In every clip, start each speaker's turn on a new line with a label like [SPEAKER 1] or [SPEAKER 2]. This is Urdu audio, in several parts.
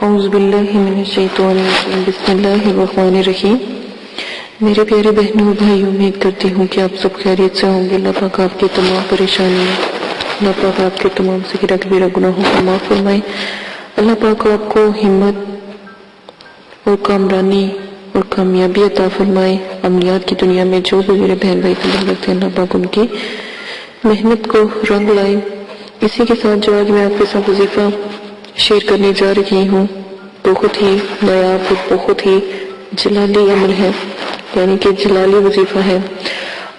[SPEAKER 1] اعوذ باللہ من الشیطان الرجیم بسم اللہ الرحمن الرحیم۔ میرے پیارے بہنوں اور بھائیوں، امید کرتی ہوں کہ آپ سب خیریت سے ہوں گے۔ اللہ پاک آپ کی تمام پریشانیاں، اللہ پاک آپ کے تمام صغیرہ کبیرہ گناہوں کو معاف فرمائے۔ اللہ پاک آپ کو ہمت اور کامرانی اور کامیابی عطا فرمائے۔ عملیات کی دنیا میں جو بھی میرے بہن بھائی قدم رکھتے ہیں، اللہ پاک ان کی محنت کو رنگ لائے۔ اسی کے ساتھ جو آج میں آپ کے ساتھ وظیفہ شیئر کرنے جا رہی ہوں، بہت ہی نایاب اور بہت ہی جلالی عمل ہے، یعنی کہ جلالی وظیفہ ہے۔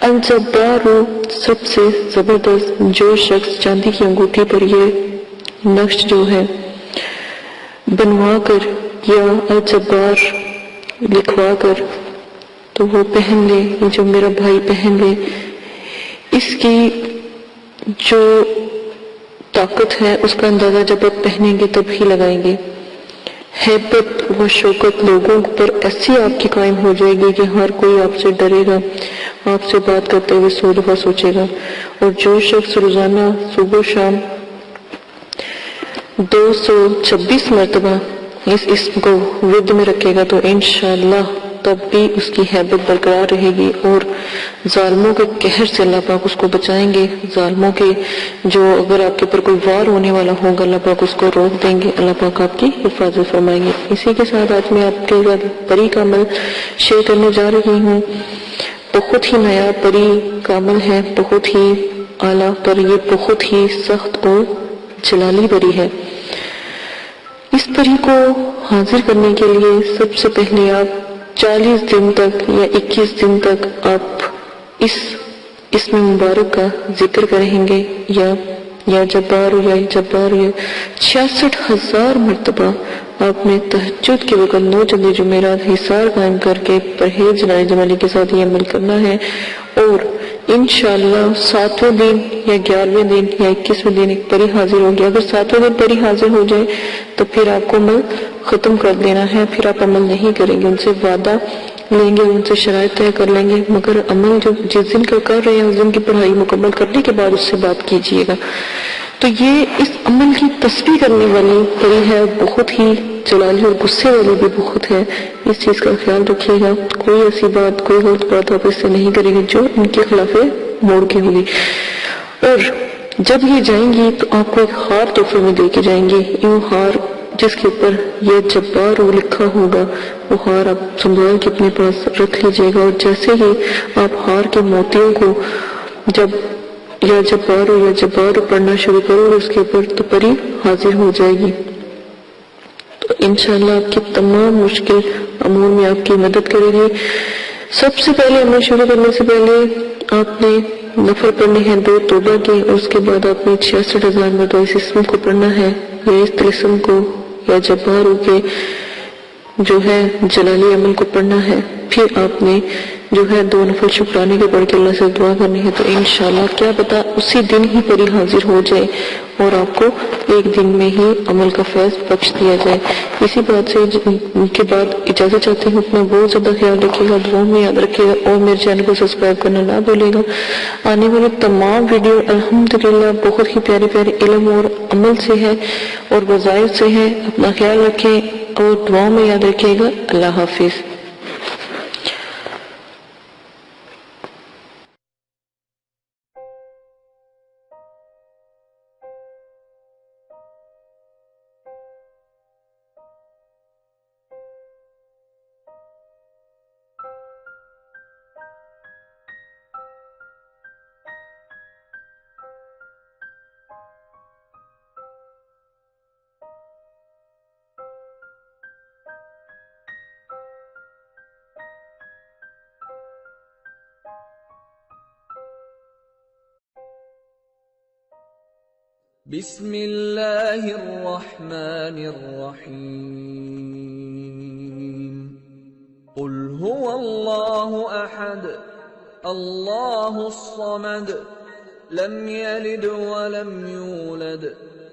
[SPEAKER 1] الجبار، سب سے زبردست جو شخص چاندی کی انگوٹھی پر یہ نقش جو ہے بنوا کر یا الجبار لکھوا کر تو وہ پہن لے، یہ جو میرا بھائی پہن لے، اس کی جو طاقت ہے اس کا اندازہ جب آپ پہنیں گے تب ہی لگائیں گے۔ ہیبت و شوکت لوگوں پر ایسی آپ کی قائم ہو جائے گی کہ ہر کوئی آپ سے ڈرے گا، آپ سے بات کرتے ہوئے 100 دفعہ سوچے گا۔ اور جو شخص روزانہ صبح و شام 226 مرتبہ اس اسم کو ورد میں رکھے گا تو انشاءاللہ تب بھی اس کی ہیبت برقرار رہے گی، اور ظالموں کے قہر سے اللہ پاک اس کو بچائیں گے۔ ظالموں کے جو اگر آپ کے اوپر کوئی وار ہونے والا ہوگا، اللہ پاک اس کو روک دیں گے، اللہ پاک آپ کی حفاظت فرمائیں گے۔ اسی کے ساتھ آج میں آپ کے ساتھ پری کا عمل شیئر کرنے جا رہی ہوں۔ بہت ہی نیا پری کا عمل ہے، بہت ہی اعلیٰ، پر یہ بہت ہی سخت اور جلالی پری ہے۔ اس پری کو حاضر کرنے کے لیے سب سے پہلے آپ 40 دن تک یا 21 دن تک آپ اس اسم مبارک کا ذکر کریں گے، یا جبار یا جبار، یا 66,000 مرتبہ آپ نے تہجد کے وقت 9 جلدی جمعرات حصار قائم کر کے پرہیز جنائی جمالی کے ساتھ یہ عمل کرنا ہے، اور انشاءاللہ 7ویں دن یا 11ویں دن یا 21ویں دن ایک پری حاضر ہوگی۔ اگر 7ویں دن پری حاضر ہو جائے تو پھر آپ کو عمل ختم کر دینا ہے، پھر آپ عمل نہیں کریں گے، ان سے وعدہ لیں گے، ان سے شرائط طے کر لیں گے، مگر عمل جو جس دن کا کر رہے ہیں اس دن کی پڑھائی مکمل کرنے کے بعد اس سے بات کیجیے گا۔ تو یہ اس عمل کی تسبیح کرنے والی پری ہے، بہت ہی جلالی اور غصے والی بھی بہت ہے۔ اس چیز کا خیال رکھیے گا، کوئی ایسی بات، کوئی غلط بات آپ اس سے نہیں کریں گے جو ان کے خلاف موڑ کے ہوگی۔ اور جب یہ جائیں گی تو آپ کو ایک ہار تحفے میں دے کے جائیں گے، یوں ہار جس کے اوپر یہ جبار لکھا ہوگا، وہ ہار آپ سنبھال کے اپنے پاس رکھ لیجئے گا، اور جیسے ہی آپ ہار کے موتیوں کو جب یا جبار پڑھنا شروع کرو اس کے اوپر تو پری حاضر ہو جائے گی، تو انشاءاللہ آپ کی تمام مشکل امور میں آپ کی مدد کرے گی۔ سب سے پہلے عمل شروع کرنے سے پہلے آپ نے نفل پڑھنے ہیں 2 توبہ کے، اور اس کے بعد آپ نے 66,000 مرتبہ اس اسم کو پڑھنا ہے، یا اس طلسم کو یا جباروں کے جو ہے جلالی عمل کو پڑھنا ہے۔ پھر آپ نے جو ہے 2 نفل شکرانے کے پڑھ کے اللہ سے دعا کرنی ہے، تو انشاءاللہ کیا پتا اسی دن ہی پری حاضر ہو جائے اور آپ کو ایک دن میں ہی عمل کا فیض بخش دیا جائے۔ اسی بات سے کے بعد اجازت چاہتے ہیں، اپنا بہت زیادہ خیال رکھے گا، دعاؤں میں یاد رکھے گا، اور میرے چینل کو سبسکرائب کرنا نہ بھولے گا۔ آنے والے تمام ویڈیو الحمدللہ بہت ہی پیارے پیارے علم اور عمل سے ہے اور وظائف سے ہے۔ اپنا خیال رکھیں اور دعاؤں میں یاد رکھے گا۔ اللہ حافظ۔
[SPEAKER 2] بسم اللہ الرحمن الرحیم۔ قل هو اللہ احد اللہ الصمد لم یلد ولم یولد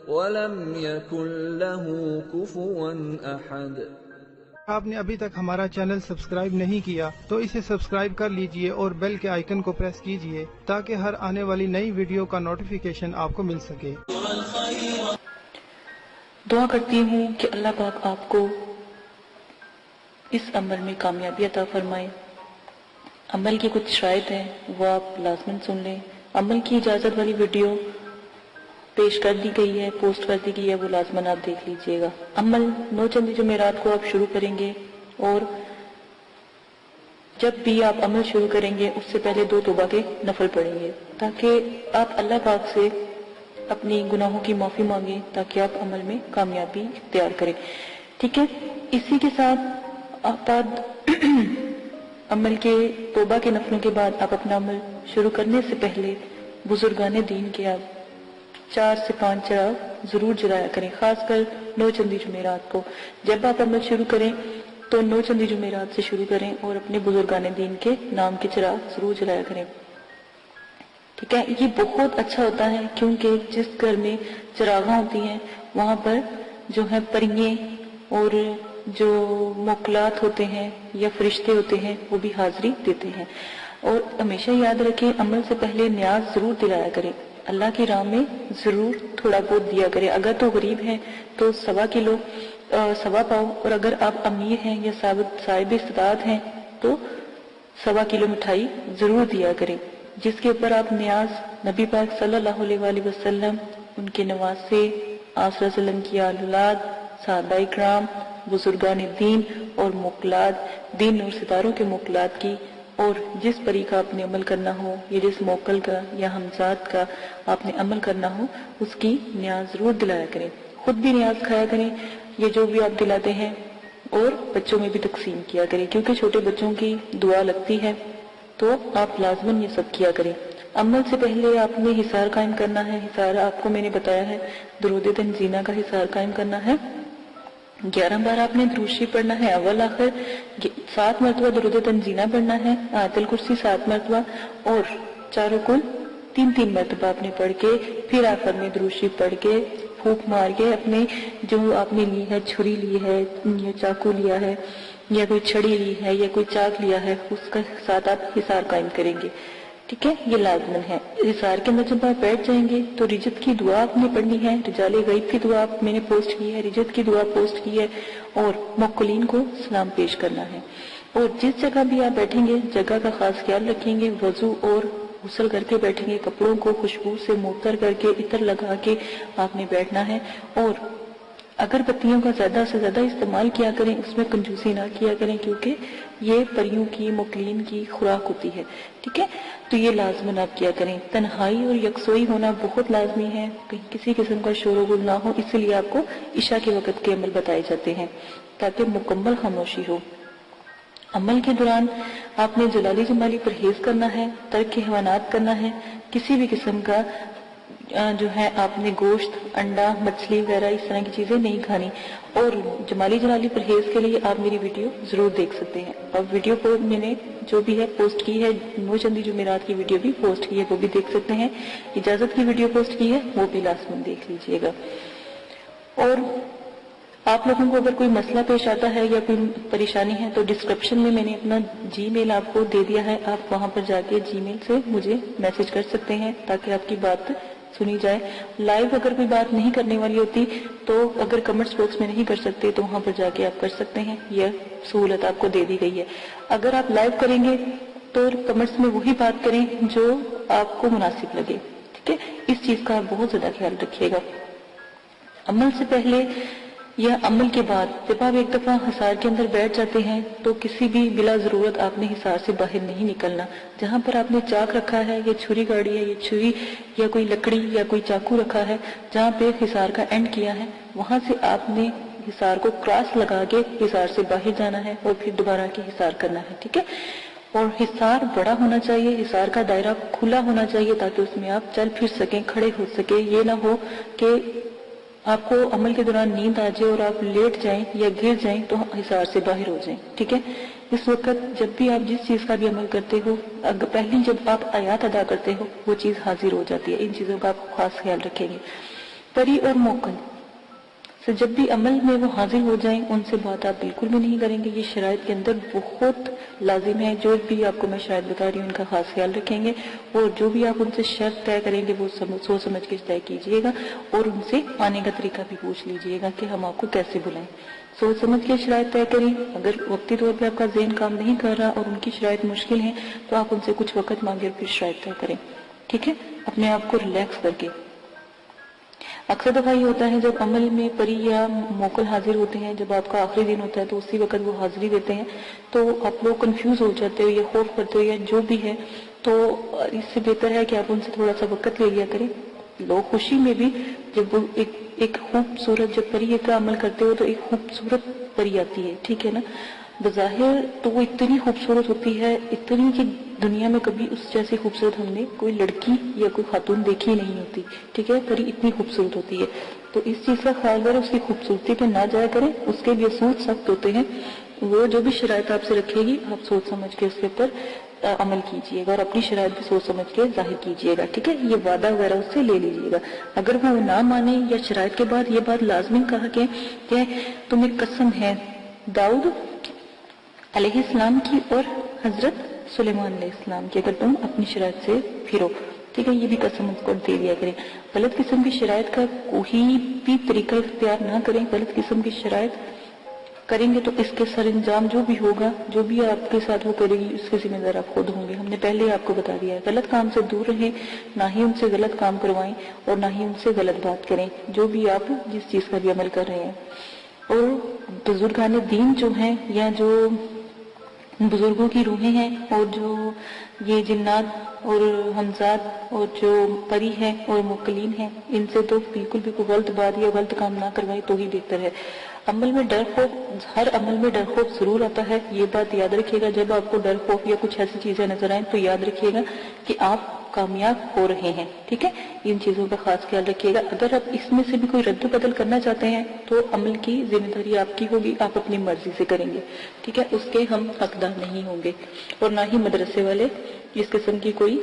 [SPEAKER 2] ولم یکن له کفوا احد۔
[SPEAKER 3] آپ نے ابھی تک ہمارا چینل سبسکرائب نہیں کیا تو اسے سبسکرائب کر لیجئے اور بیل کے آئیکن کو پریس کیجئے تاکہ ہر آنے والی نئی ویڈیو کا نوٹیفیکیشن آپ کو مل سکے۔
[SPEAKER 1] دعا کرتی ہوں کہ اللہ پاک آپ کو اس عمل میں کامیابی عطا فرمائے۔ عمل کی کچھ شرائط ہیں، وہ آپ لازماً سن لیں۔ عمل کی اجازت والی ویڈیو پیش کر دی گئی ہے، پوسٹ کر دی گئی ہے، وہ لازماً آپ دیکھ لیجئے گا۔ عمل 9 چندی جمعرات کو آپ شروع کریں گے، اور جب بھی آپ عمل شروع کریں گے اس سے پہلے 2 توبہ کے نفل پڑھیں گے، تاکہ آپ اللہ پاک سے اپنی گناہوں کی معافی مانگیں، تاکہ آپ عمل میں کامیابی اختیار کریں، ٹھیک ہے۔ اسی کے ساتھ آپ عمل کے توبہ کے نفلوں کے بعد آپ اپنا عمل شروع کرنے سے پہلے بزرگان دین کے آپ 4 سے 5 چراغ ضرور جلایا کریں، خاص کر 9 چندی جمعرات کو۔ جب آپ عمل شروع کریں تو 9 چندی جمعرات سے شروع کریں، اور اپنے بزرگان دین کے نام کے چراغ ضرور جلایا کریں، ٹھیک ہے۔ یہ بہت اچھا ہوتا ہے، کیونکہ جس گھر میں چراغاں ہوتی ہیں وہاں پر جو ہے پریے اور جو موکلات ہوتے ہیں یا فرشتے ہوتے ہیں وہ بھی حاضری دیتے ہیں۔ اور ہمیشہ یاد رکھیں، عمل سے پہلے نیاز ضرور دلایا کریں، اللہ کی راہ میں ضرور تھوڑا بہت دیا کریں۔ اگر تو غریب ہیں تو 1.25 کلو 1.25 پاؤ، اور اگر آپ امیر ہیں یا صاحب استطاعت ہیں تو 1.25 کلو مٹھائی ضرور دیا کریں، جس کے اوپر آپ نیاز نبی پاک صلی اللہ علیہ وآلہ وسلم، ان کے نواسے، آپ صلی اللہ علیہ وسلم کی اولاد، صحابہ اکرام، بزرگان دین اور موکلات، دین اور ستاروں کے موکلات کی، اور جس پری کا آپ نے عمل کرنا ہو یا جس موکل کا یا ہمزاد کا آپ نے عمل کرنا ہو، اس کی نیاز ضرور دلایا کریں۔ خود بھی نیاز کھایا کریں، یہ جو بھی آپ دلاتے ہیں، اور بچوں میں بھی تقسیم کیا کریں، کیونکہ چھوٹے بچوں کی دعا لگتی ہے، تو آپ لازماً یہ سب کیا کریں۔ عمل سے پہلے آپ نے حصار قائم کرنا ہے۔ حصار آپ کو میں نے بتایا ہے، درود تنزینہ کا حصار قائم کرنا ہے۔ 11 بار آپ نے درود شریف پڑھنا ہے، اول آخر 7 مرتبہ درود تنزینہ پڑھنا ہے، آیت الکرسی 7 مرتبہ، اور چاروں کل 3 مرتبہ آپ نے پڑھ کے پھر آخر میں درود شریف پڑھ کے پھونک مار کے اپنے جو آپ نے لی ہے، چھری لی ہے یا چاقو لیا ہے یا کوئی چھڑی لی ہے یا کوئی چاک لیا ہے، اس کا ساتھ آپ حصار قائم کریں گے، ٹھیک ہے۔ یہ لازمن ہے۔ حصار کے اندر جب آپ بیٹھ جائیں گے تو رجت کی دعا آپ نے پڑھنی ہے، رجال غیب کی دعا میں نے پوسٹ کی ہے، رجت کی دعا پوسٹ کی ہے، اور موکلین کو سلام پیش کرنا ہے۔ اور جس جگہ بھی آپ بیٹھیں گے جگہ کا خاص خیال رکھیں گے، وضو اور غسل کر کے بیٹھیں گے، کپڑوں کو خوشبو سے معطر کر کے عطر لگا کے آپ نے بیٹھنا ہے، اور اگر بتیوں کا زیادہ سے زیادہ استعمال کیا کریں، اس میں کنجوسی نہ کیا کریں، کیونکہ یہ پریوں کی موکلین کی خوراک ہوتی ہے، ٹھیک ہے۔ تو یہ لازماً آپ کیا کریں۔ تنہائی اور یکسوئی ہونا بہت لازمی ہے، کہیں کسی قسم کا شور و غل نہ ہو، اس لیے آپ کو عشاء کے وقت کے عمل بتائے جاتے ہیں تاکہ مکمل خاموشی ہو۔ عمل کے دوران آپ نے جلالی جمالی پرہیز کرنا ہے، ترک حیوانات کرنا ہے، کسی بھی قسم کا جو ہے آپ نے گوشت، انڈا، مچھلی وغیرہ اس طرح کی چیزیں نہیں کھانی، اور جمالی جلالی پرہیز کے لیے آپ میری ویڈیو ضرور دیکھ سکتے ہیں، اور ویڈیو کو میں نے جو بھی ہے پوسٹ کی ہے، 9 چندی جمعرات کی ویڈیو بھی پوسٹ کی ہے، وہ بھی دیکھ سکتے ہیں، اجازت کی ویڈیو پوسٹ کی ہے، وہ بھی لازماً دیکھ لیجئے گا۔ اور آپ لوگوں کو اگر کوئی مسئلہ پیش آتا ہے یا کوئی پریشانی ہے تو ڈسکرپشن میں نے اپنا جی میل آپ کو دے دیا ہے، آپ وہاں پر جا کے جی میل سے مجھے میسج کر سکتے ہیں تاکہ آپ کی بات سنی جائے۔ لائیو اگر کوئی بات نہیں کرنے والی ہوتی تو اگر کمنٹس باکس میں نہیں کر سکتے تو وہاں پر جا کے آپ کر سکتے ہیں، یہ سہولت آپ کو دے دی گئی ہے۔ اگر آپ لائیو کریں گے تو کمنٹس میں وہی بات کریں جو آپ کو مناسب لگے، ٹھیک ہے۔ اس چیز کا آپ بہت زیادہ خیال رکھیے گا۔ عمل سے پہلے یا عمل کے بعد جب آپ ایک دفعہ حصار کے اندر بیٹھ جاتے ہیں تو کسی بھی بلا ضرورت آپ نے حصار سے باہر نہیں نکلنا۔ جہاں پر آپ نے چاک رکھا ہے یا چھری گاڑی ہے یا چھری یا کوئی لکڑی یا کوئی چاقو رکھا ہے، جہاں پہ حصار کا اینڈ کیا ہے، وہاں سے آپ نے حصار کو کراس لگا کے حصار سے باہر جانا ہے اور پھر دوبارہ کے حصار کرنا ہے، ٹھیک ہے۔ اور حصار بڑا ہونا چاہیے، حصار کا دائرہ کھلا ہونا چاہیے تاکہ اس میں آپ چل پھر سکیں، کھڑے ہو سکیں۔ یہ نہ ہو کہ آپ کو عمل کے دوران نیند آ جائے اور آپ لیٹ جائیں یا گر جائیں تو حصار سے باہر ہو جائیں، ٹھیک ہے۔ اس وقت جب بھی آپ جس چیز کا بھی عمل کرتے ہو، پہلی جب آپ آیات ادا کرتے ہو وہ چیز حاضر ہو جاتی ہے، ان چیزوں کا آپ خاص خیال رکھیں گے۔ پری اور موکل، جب بھی عمل میں وہ حاضر ہو جائیں ان سے بات آپ بالکل بھی نہیں کریں گے. یہ شرائط کے اندر بہت لازم ہے. جو بھی آپ کو میں شرائط بتا رہی ہوں ان کا خاص خیال رکھیں گے, اور جو بھی آپ ان سے شرط طے کریں گے وہ سوچ سمجھ کے طے کیجیے گا, اور ان سے آنے کا طریقہ بھی پوچھ لیجیے گا کہ ہم آپ کو کیسے بلائیں. سوچ سمجھ کے شرائط طے کریں. اگر وقتی طور پہ آپ کا ذہن کام نہیں کر رہا اور ان کی شرائط مشکل ہیں تو آپ ان سے کچھ وقت مانگے اور پھر شرائط طے کریں. ٹھیک ہے, اپنے آپ کو ریلیکس کر کے. اکثر دفعہ یہ ہوتا ہے جب عمل میں پری یا موکل حاضر ہوتے ہیں, جب آپ کا آخری دن ہوتا ہے تو اسی وقت وہ حاضری دیتے ہیں, تو آپ لوگ کنفیوز ہو جاتے ہو یا خوف کرتے ہو یا جو بھی ہے. تو اس سے بہتر ہے کہ آپ ان سے تھوڑا سا وقت لے لیا کریں. لوگ خوشی میں بھی جب وہ ایک خوبصورت جب پری کا عمل کرتے ہو تو ایک خوبصورت پری آتی ہے, ٹھیک ہے نا. بظاہر تو وہ اتنی خوبصورت ہوتی ہے, اتنی کہ دنیا میں کبھی اس جیسی خوبصورت ہم نے کوئی لڑکی یا کوئی خاتون دیکھی نہیں ہوتی. ٹھیک ہے, پری اتنی خوبصورت ہوتی ہے. تو اس چیز کا خیال کریں, اس کی خوبصورتی پہ نہ جایا کریں. اس کے بھی اصول سخت ہوتے ہیں. وہ جو بھی شرائط آپ سے رکھے گی آپ سوچ سمجھ کے اس کے اوپر عمل کیجیے گا, اور اپنی شرائط بھی سوچ سمجھ کے ظاہر کیجیے گا. ٹھیک ہے, یہ وعدہ وغیرہ اس سے لے لیجیے گا. اگر وہ نہ مانے یا شرائط کے بعد یہ بات لازمی کہا کہ تمہیں قسم ہے داؤد علیہ السلام کی اور حضرت سلیمان علیہ السلام کی, اگر تم اپنی شرائط سے پھرو. ٹھیک ہے, یہ بھی قسم اس کو دے دیا کریں. غلط قسم کی شرائط کا کوئی بھی طریقہ اختیار نہ کریں. غلط قسم کی شرائط کریں گے تو اس کے سر انجام جو بھی ہوگا, جو بھی آپ کے ساتھ وہ کرے گی, اس کے ذمہ دار آپ خود ہوں گے. ہم نے پہلے ہی آپ کو بتا دیا ہے. غلط کام سے دور رہیں, نہ ہی ان سے غلط کام کروائیں اور نہ ہی ان سے غلط بات کریں, جو بھی آپ جس چیز کا بھی عمل کر رہے ہیں. اور بزرگان دین جو ہیں یا جو بزرگوں کی روحیں ہیں اور جو یہ جنات اور حمزات اور جو پری ہیں اور موکلین ہیں, ان سے تو بالکل بھی کوئی غلط بات یا غلط کام نہ کروائے تو ہی بہتر ہے. عمل میں ڈر خوف, ہر عمل میں ڈر خوف ضرور آتا ہے, یہ بات یاد رکھیے گا. جب آپ کو ڈر خوف یا کچھ ایسی چیزیں نظر آئیں تو یاد رکھیے گا کہ آپ کامیاب ہو رہے ہیں. ٹھیک ہے, ان چیزوں کا خاص خیال رکھیے گا. اگر آپ اس میں سے بھی کوئی رد و بدل کرنا چاہتے ہیں تو عمل کی ذمہ داری آپ کی ہوگی, آپ اپنی مرضی سے کریں گے. ٹھیک ہے, اس کے ہم حقدار نہیں ہوں گے, اور نہ ہی مدرسے والے اس قسم کی کوئی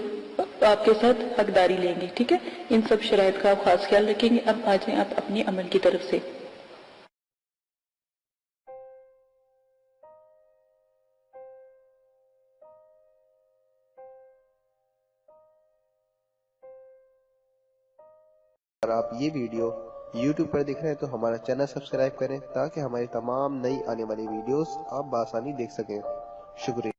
[SPEAKER 1] آپ کے ساتھ حقداری لیں گے. ٹھیک ہے, ان سب شرائط کا آپ خاص خیال رکھیں گے. اب آ جائیں آپ اپنے عمل کی طرف سے.
[SPEAKER 4] اگر آپ یہ ویڈیو YouTube پر دیکھ رہے ہیں تو ہمارا چینل سبسکرائب کریں تاکہ ہماری تمام نئی آنے والی ویڈیوز آپ بآسانی دیکھ سکیں. شکریہ.